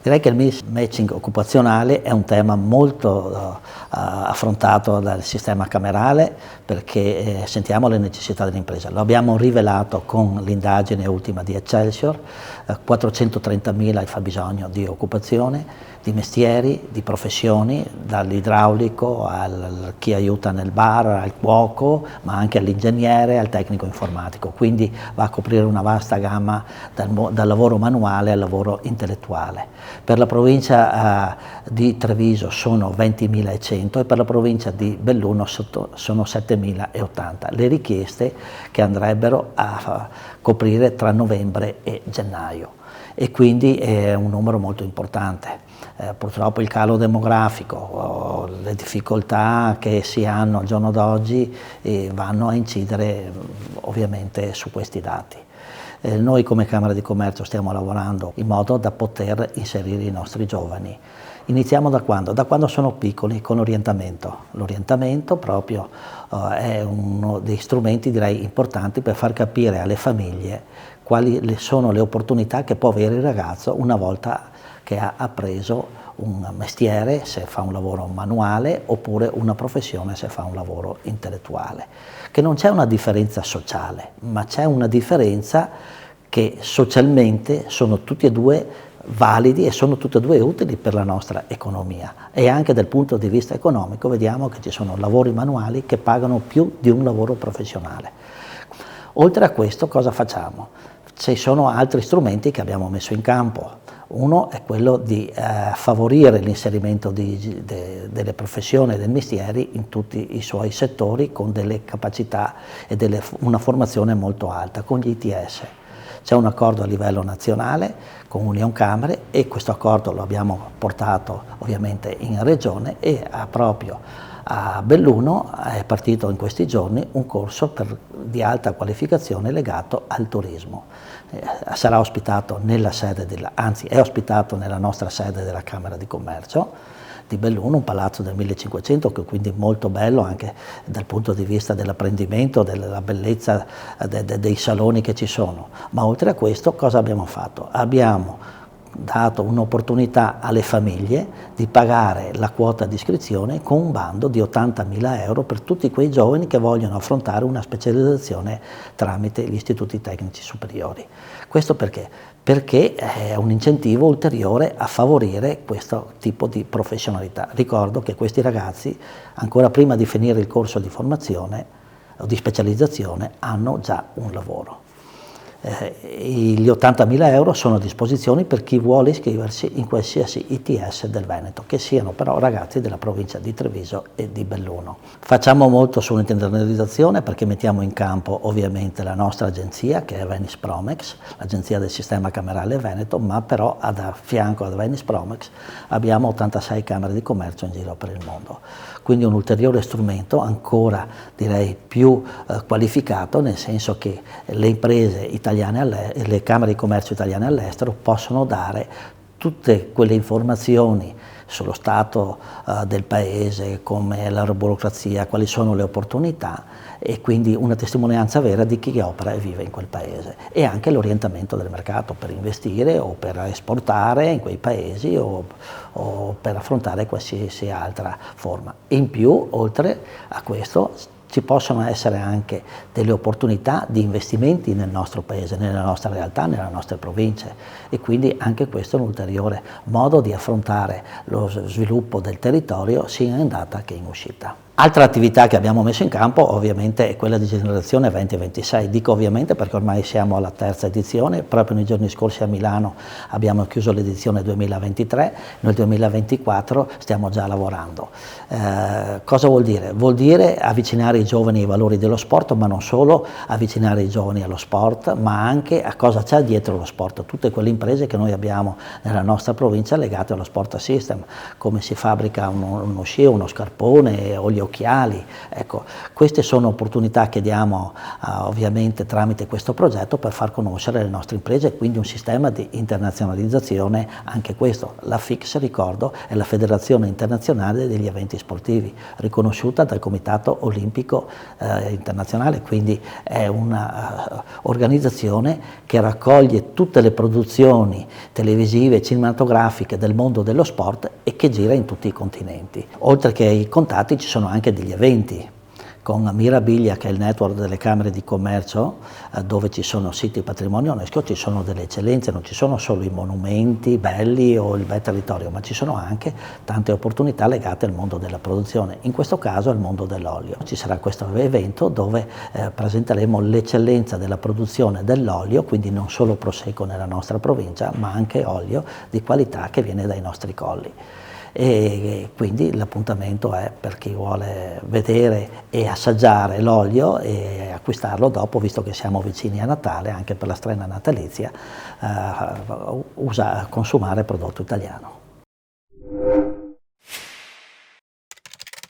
Direi che il mismatching occupazionale è un tema molto affrontato dal sistema camerale perché sentiamo le necessità dell'impresa. Lo abbiamo rivelato con l'indagine ultima di Excelsior, 430.000 il fabbisogno di occupazione, di mestieri, di professioni, dall'idraulico a chi aiuta nel bar, al cuoco, ma anche all'ingegnere, al tecnico informatico. Quindi va a coprire una vasta gamma dal lavoro manuale al lavoro intellettuale. Per la provincia di Treviso sono 20.100 e per la provincia di Belluno sono 7.080 le richieste che andrebbero a coprire tra novembre e gennaio, e quindi è un numero molto importante. Purtroppo il calo demografico, le difficoltà che si hanno al giorno d'oggi vanno a incidere ovviamente su questi dati. Noi come Camera di Commercio stiamo lavorando in modo da poter inserire i nostri giovani. Iniziamo da quando? Da quando sono piccoli, con l'orientamento. L'orientamento proprio è uno dei strumenti, direi, importanti per far capire alle famiglie quali sono le opportunità che può avere il ragazzo una volta che ha appreso un mestiere, se fa un lavoro manuale, oppure una professione, se fa un lavoro intellettuale. Che non c'è una differenza sociale, ma c'è una differenza che socialmente sono tutti e due validi e sono tutti e due utili per la nostra economia, e anche dal punto di vista economico vediamo che ci sono lavori manuali che pagano più di un lavoro professionale. Oltre a questo cosa facciamo? Ci sono altri strumenti che abbiamo messo in campo. Uno è quello di favorire l'inserimento delle professioni e dei mestieri in tutti i suoi settori con delle capacità e una formazione molto alta, con gli ITS. C'è un accordo a livello nazionale con Unioncamere e questo accordo lo abbiamo portato ovviamente in regione, e proprio a Belluno è partito in questi giorni un corso di alta qualificazione legato al turismo. Sarà ospitato è ospitato nella nostra sede della Camera di Commercio di Belluno, un palazzo del 1500 che è quindi molto bello anche dal punto di vista dell'apprendimento, della bellezza dei saloni che ci sono. Ma oltre a questo cosa abbiamo fatto? Abbiamo dato un'opportunità alle famiglie di pagare la quota di iscrizione con un bando di 80.000 euro per tutti quei giovani che vogliono affrontare una specializzazione tramite gli istituti tecnici superiori. Questo perché? Perché è un incentivo ulteriore a favorire questo tipo di professionalità. Ricordo che questi ragazzi, ancora prima di finire il corso di formazione o di specializzazione, hanno già un lavoro. Gli 80.000 euro sono a disposizione per chi vuole iscriversi in qualsiasi ITS del Veneto, che siano però ragazzi della provincia di Treviso e di Belluno. Facciamo molto sull'internalizzazione perché mettiamo in campo ovviamente la nostra agenzia, che è Venice Promex, l'agenzia del sistema camerale Veneto, ma però a fianco ad Venice Promex abbiamo 86 camere di commercio in giro per il mondo. Quindi un ulteriore strumento ancora, direi, più qualificato, nel senso che le imprese italiane e le camere di commercio italiane all'estero possono dare tutte quelle informazioni sullo stato del paese, come la burocrazia, quali sono le opportunità, e quindi una testimonianza vera di chi opera e vive in quel paese, e anche l'orientamento del mercato per investire o per esportare in quei paesi o per affrontare qualsiasi altra forma. In più, oltre a questo, ci possono essere anche delle opportunità di investimenti nel nostro paese, nella nostra realtà, nelle nostre province, e quindi anche questo è un ulteriore modo di affrontare lo sviluppo del territorio sia in andata che in uscita. Altra attività che abbiamo messo in campo ovviamente è quella di Generazione 2026, dico ovviamente perché ormai siamo alla terza edizione, proprio nei giorni scorsi a Milano abbiamo chiuso l'edizione 2023, nel 2024 stiamo già lavorando. Cosa vuol dire? Vuol dire avvicinare i giovani ai valori dello sport, ma non solo avvicinare i giovani allo sport, ma anche a cosa c'è dietro lo sport, tutte quelle imprese che noi abbiamo nella nostra provincia legate allo sport system, come si fabbrica uno sci, uno scarpone o gli occhiali. Ecco, queste sono opportunità che diamo ovviamente tramite questo progetto per far conoscere le nostre imprese e quindi un sistema di internazionalizzazione, anche questo. La FICS, ricordo, è la Federazione Internazionale degli Eventi Sportivi, riconosciuta dal Comitato Olimpico Internazionale, quindi è un'organizzazione che raccoglie tutte le produzioni televisive e cinematografiche del mondo dello sport e che gira in tutti i continenti. Oltre che ai contatti ci sono anche degli eventi, con Mirabilia, che è il network delle camere di commercio, dove ci sono siti patrimonio UNESCO, ci sono delle eccellenze, non ci sono solo i monumenti belli o il bel territorio, ma ci sono anche tante opportunità legate al mondo della produzione, in questo caso al mondo dell'olio. Ci sarà questo evento dove presenteremo l'eccellenza della produzione dell'olio, quindi non solo prosecco nella nostra provincia, ma anche olio di qualità che viene dai nostri colli. E quindi l'appuntamento è per chi vuole vedere e assaggiare l'olio e acquistarlo dopo, visto che siamo vicini a Natale, anche per la strena natalizia, consumare prodotto italiano.